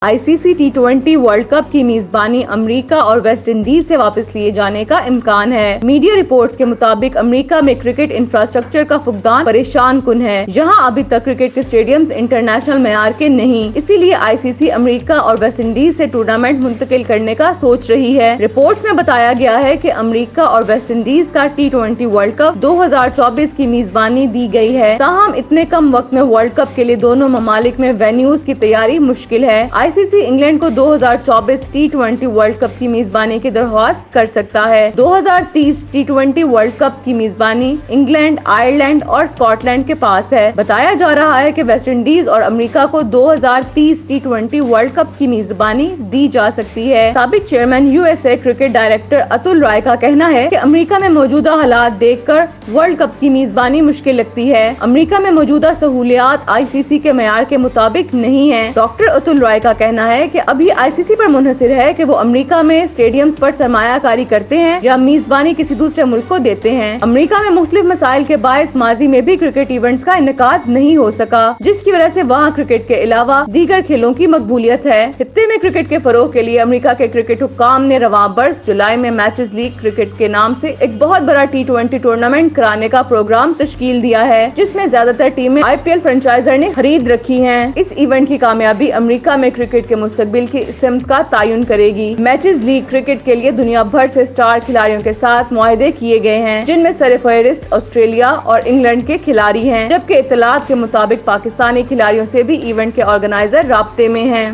ICC T20 world cup की मेजबानी America और वेस्ट इंडीज से वापस लिए जाने का इम्कान है। मीडिया रिपोर्ट्स के मुताबिक अमेरिका में क्रिकेट इंफ्रास्ट्रक्चर का फुकदान परेशान कुन है, जहां अभी तक क्रिकेट के स्टेडियम्स इंटरनेशनल मेयार के नहीं। इसीलिए ICC अमेरिका और वेस्ट इंडीज से टूर्नामेंट मुंतकिल करने का सोच रही है। रिपोर्ट्स में बताया गया है कि अमेरिका और वेस्ट इंडीज का T20 वर्ल्ड कप 2024 की मेजबानी दी गई है। ताहम इतने कम वक्त में वर्ल्ड कप के लिए दोनों ममालिक में वेन्यूज की तैयारी मुश्किल है। ICC इंग्लैंड को 2024 T20 वर्ल्ड कप की मेजबानी की दरख्वास्त कर सकता है। 2030 T20 वर्ल्ड कप की मेजबानी इंग्लैंड, आयरलैंड और स्कॉटलैंड के पास है। बताया जा रहा है कि वेस्ट इंडीज और अमेरिका को 2030 T20 वर्ल्ड कप की मेजबानी दी जा सकती है। साबिक chairman USA cricket director Atul Rai का कहना है कि अमेरिका में मौजूदा हालात देखकर वर्ल्ड कप की मेजबानी मुश्किल लगती है। अमेरिका में मौजूदा सहूलियात ICC के मेयार के मुताबिक नहीं है। डॉक्टर अतुल राय का कहना है कि अभी ICC पर मुनहसिर है कि वो अमेरिका में स्टेडियम्स पर सरमायाकारी करते हैं या मेजबानी किसी दूसरे मुल्क को देते हैं। अमेरिका में मुख्तलिफ मसाइल के बायस माजी में भी क्रिकेट इवेंट्स का इनेकाद नहीं हो सका, जिसकी वजह से वहाँ क्रिकेट के अलावा दीगर खेलों की मकबूलियत है। खित्ते में क्रिकेट के फरोग के लिए अमेरिका के क्रिकेट हुक्काम ने रवां बरस जुलाई में मैचेस लीग क्रिकेट के नाम से एक बहुत बड़ा T20 टूर्नामेंट कराने का प्रोग्राम तश्कील दिया है, जिसमें ज्यादातर टीमें IPL फ्रेंचाइजर ने खरीद रखी हैं। इस इवेंट की कामयाबी अमेरिका में क्रिकेट के मुस्तकबिल की सिमत का तयन करेगी। मैचेस लीग क्रिकेट के लिए दुनिया भर से स्टार खिलाड़ियों के साथ मुआहदे किए गए हैं, जिनमें सरफहरिस्त ऑस्ट्रेलिया और इंग्लैंड के खिलाड़ी हैं, जबकि इत्तलात के मुताबिक पाकिस्तानी खिलाड़ियों से भी इवेंट के ऑर्गेनाइजर राब्ते में हैं।